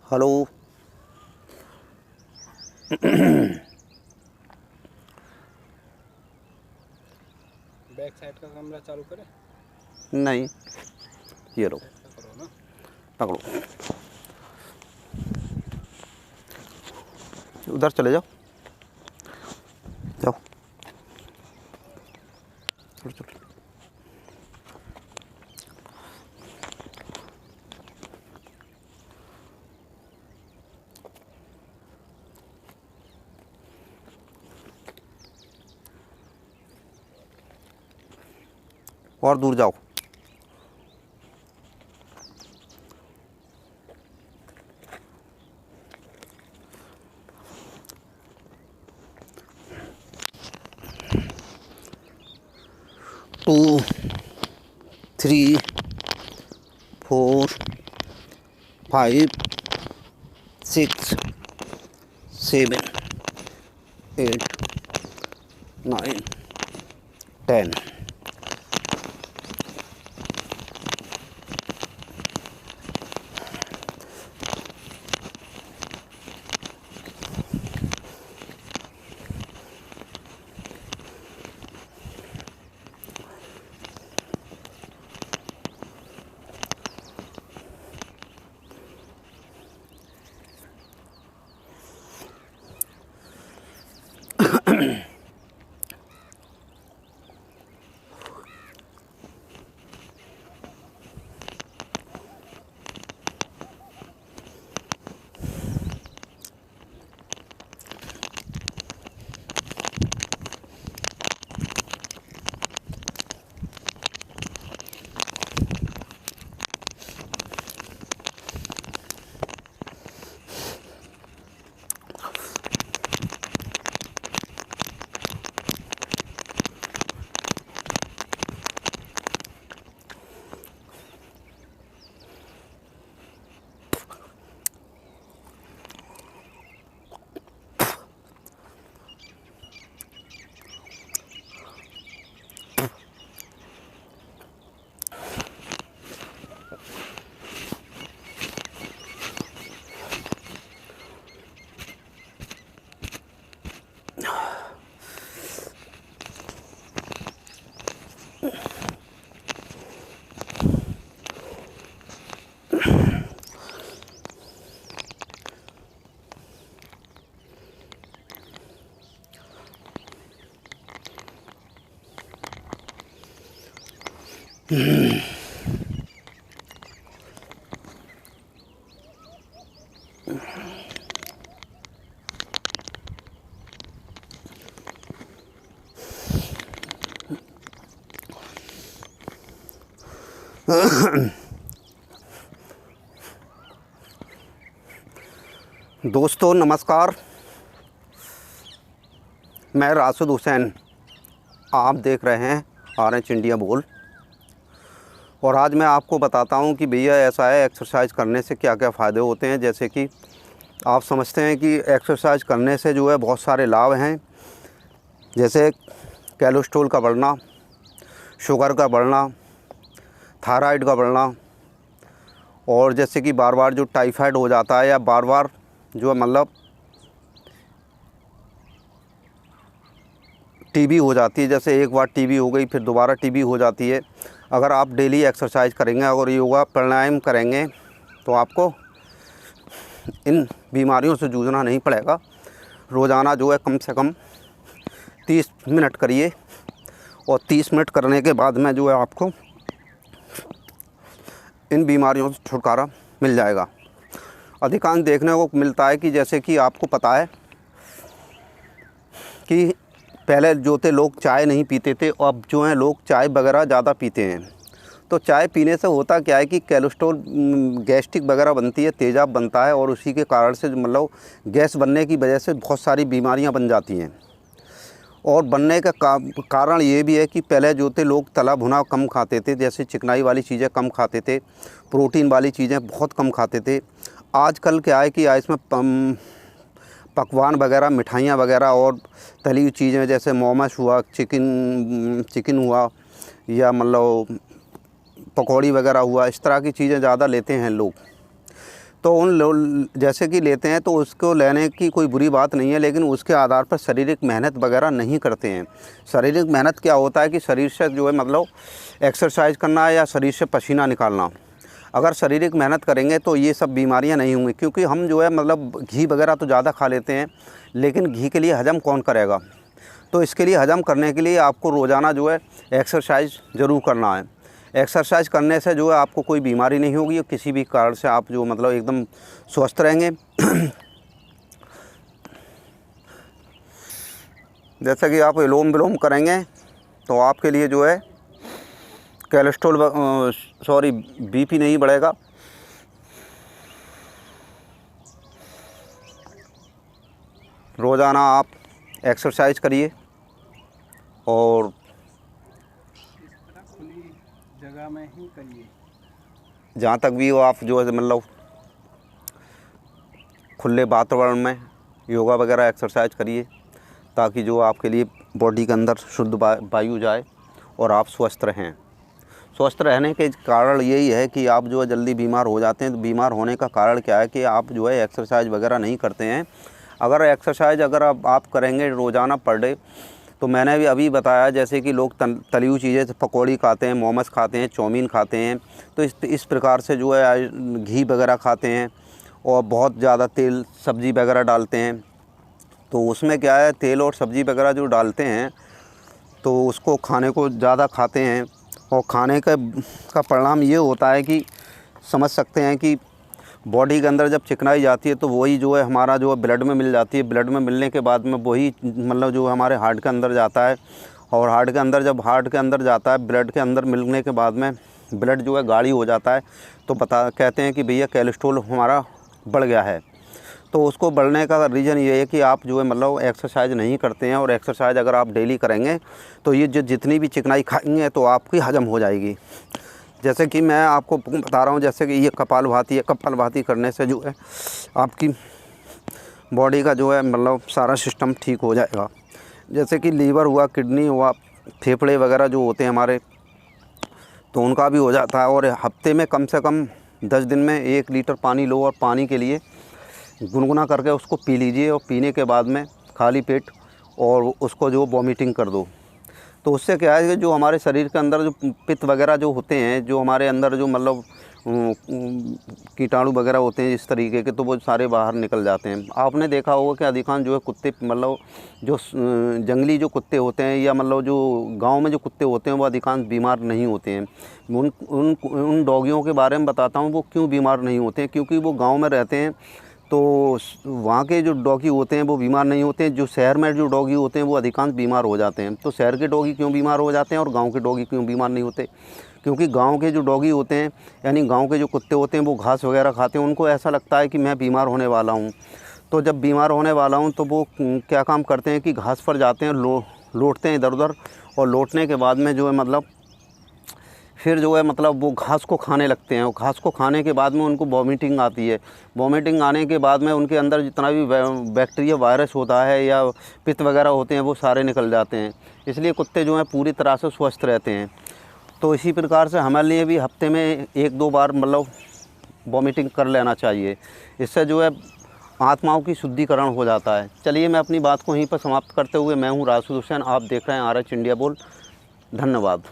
Hello. Back side का camera चालू करें? नहीं, ये लो, साइड का करो ना। पकड़ो, उधर चले जाओ, जाओ, चलो चलो। और दूर जाओ। टू, 3, 4, 5, 6, 7, 8, 9, 10। दोस्तों नमस्कार, मैं राशिद हुसैन, आप देख रहे हैं RH इंडिया बोल। और आज मैं आपको बताता हूं कि भैया ऐसा है, एक्सरसाइज करने से क्या क्या फ़ायदे होते हैं। जैसे कि आप समझते हैं कि एक्सरसाइज करने से जो है बहुत सारे लाभ हैं, जैसे कोलेस्ट्रॉल का बढ़ना, शुगर का बढ़ना, थायराइड का बढ़ना, और जैसे कि बार बार जो टाइफाइड हो जाता है या बार बार जो मतलब टीबी हो जाती है, जैसे एक बार टीबी हो गई फिर दोबारा टीबी हो जाती है। अगर आप डेली एक्सरसाइज करेंगे और योगा प्राणायाम करेंगे तो आपको इन बीमारियों से जूझना नहीं पड़ेगा। रोज़ाना जो है कम से कम 30 मिनट करिए, और 30 मिनट करने के बाद में जो है आपको इन बीमारियों से छुटकारा मिल जाएगा। अधिकांश देखने को मिलता है कि जैसे कि आपको पता है कि पहले जो थे लोग चाय नहीं पीते थे, अब जो हैं लोग चाय वगैरह ज़्यादा पीते हैं। तो चाय पीने से होता क्या है कि कोलेस्ट्रॉल, गैस्ट्रिक वगैरह बनती है, तेज़ाब बनता है, और उसी के कारण से मतलब गैस बनने की वजह से बहुत सारी बीमारियां बन जाती हैं। और बनने का कारण ये भी है कि पहले जो थे लोग तला भुना कम खाते थे, जैसे चिकनाई वाली चीज़ें कम खाते थे, प्रोटीन वाली चीज़ें बहुत कम खाते थे। आजकल क्या है कि इसमें पकवान वगैरह, मिठाइयाँ वगैरह और तली हुई चीज़ें जैसे मोमोस हुआ, चिकन हुआ, या मतलब पकौड़ी वगैरह हुआ, इस तरह की चीज़ें ज़्यादा लेते हैं लोग। तो जैसे कि लेते हैं तो उसको लेने की कोई बुरी बात नहीं है, लेकिन उसके आधार पर शारीरिक मेहनत वगैरह नहीं करते हैं। शारीरिक मेहनत क्या होता है कि शरीर से जो है मतलब एक्सरसाइज करना या शरीर से पसीना निकालना। अगर शारीरिक मेहनत करेंगे तो ये सब बीमारियां नहीं होंगी, क्योंकि हम जो है मतलब घी वगैरह तो ज़्यादा खा लेते हैं, लेकिन घी के लिए हजम कौन करेगा। तो इसके लिए हजम करने के लिए आपको रोज़ाना जो है एक्सरसाइज ज़रूर करना है। एक्सरसाइज करने से जो है आपको कोई बीमारी नहीं होगी और किसी भी कारण से आप जो मतलब एकदम स्वस्थ रहेंगे। जैसे कि आप अनुलोम विलोम करेंगे तो आपके लिए जो है बीपी नहीं बढ़ेगा। रोज़ाना आप एक्सरसाइज करिए और खुली जगह में ही करिए। जहाँ तक भी हो आप जो है मतलब खुले वातावरण में योगा वगैरह एक्सरसाइज करिए, ताकि जो आपके लिए बॉडी के अंदर शुद्ध वायु जाए और आप स्वस्थ रहें। स्वस्थ रहने के कारण यही है कि आप जो है जल्दी बीमार हो जाते हैं। तो बीमार होने का कारण क्या है कि आप जो है एक्सरसाइज वगैरह नहीं करते हैं। अगर एक्सरसाइज आप करेंगे रोज़ाना पर डे, तो मैंने भी अभी बताया जैसे कि लोग तली हुई चीज़ें पकौड़ी खाते हैं, मोमोस खाते हैं, चाउमीन खाते हैं, तो इस प्रकार से जो है घी वगैरह खाते हैं और बहुत ज़्यादा तेल सब्ज़ी वगैरह डालते हैं। तो उसमें क्या है, तेल और सब्ज़ी वगैरह जो डालते हैं तो उसको खाने को ज़्यादा खाते हैं, और खाने का परिणाम ये होता है कि समझ सकते हैं कि बॉडी के अंदर जब चिकनाई जाती है तो वही जो है हमारा जो है ब्लड में मिल जाती है। ब्लड में मिलने के बाद में वही मतलब जो हमारे हार्ट के अंदर जाता है, और हार्ट के अंदर जब हार्ट के अंदर जाता है, ब्लड के अंदर मिलने के बाद में ब्लड जो है गाढ़ी हो जाता है, तो कहते हैं कि भैया कोलेस्ट्रॉल हमारा बढ़ गया है। तो उसको बढ़ने का रीज़न ये है कि आप जो है मतलब एक्सरसाइज नहीं करते हैं। और एक्सरसाइज अगर आप डेली करेंगे तो ये जितनी भी चिकनाई खाएंगे तो आपकी हजम हो जाएगी। जैसे कि मैं आपको बता रहा हूँ, जैसे कि ये कपालभाति है, कपालभाति करने से जो है आपकी बॉडी का जो है मतलब सारा सिस्टम ठीक हो जाएगा। जैसे कि लीवर हुआ, किडनी हुआ, फेफड़े वगैरह जो होते हैं हमारे, तो उनका भी हो जाता है। और हफ्ते में कम से कम 10 दिन में 1 लीटर पानी लो, और पानी के लिए गुनगुना करके उसको पी लीजिए, और पीने के बाद में खाली पेट और उसको जो वॉमिटिंग कर दो। तो उससे क्या है कि जो हमारे शरीर के अंदर जो पित्त वगैरह जो होते हैं, जो हमारे अंदर जो मतलब कीटाणु वगैरह होते हैं इस तरीके के, तो वो सारे बाहर निकल जाते हैं। आपने देखा होगा कि अधिकांश जो है कुत्ते मतलब जो जंगली जो कुत्ते होते हैं या मतलब जो गांव में जो कुत्ते होते हैं वो अधिकांश बीमार नहीं होते हैं। उन डॉगियों के बारे में बताता हूँ वो क्यों बीमार नहीं होते हैं, क्योंकि वो गाँव में रहते हैं। तो वहाँ के जो डॉगी होते हैं वो बीमार नहीं होते हैं। जो शहर में जो डॉगी होते हैं वो अधिकांश बीमार हो जाते हैं। तो शहर के डॉगी क्यों बीमार हो जाते हैं और गांव के डॉगी क्यों बीमार नहीं होते? क्योंकि गांव के जो डॉगी होते हैं, यानी गांव के जो कुत्ते होते हैं, वो घास वगैरह खाते हैं। उनको ऐसा लगता है कि मैं बीमार होने वाला हूँ। तो जब बीमार होने वाला हूँ तो वो क्या काम करते हैं कि घास पर जाते हैं, लौटते हैं इधर उधर, और लौटने के बाद में जो है मतलब फिर जो है मतलब वो घास को खाने लगते हैं। और घास को खाने के बाद में उनको वॉमिटिंग आती है। वॉमिटिंग आने के बाद में उनके अंदर जितना भी बैक्टीरिया वायरस होता है या पित्त वगैरह होते हैं वो सारे निकल जाते हैं। इसलिए कुत्ते जो हैं पूरी तरह से स्वस्थ रहते हैं। तो इसी प्रकार से हमारे लिए भी हफ्ते में 1-2 बार मतलब वॉमिटिंग कर लेना चाहिए। इससे जो है आत्माओं की शुद्धिकरण हो जाता है। चलिए मैं अपनी बात को यहीं पर समाप्त करते हुए, मैं हूँ राशिद हुसैन, आप देख रहे हैं RH इंडिया बोल। धन्यवाद।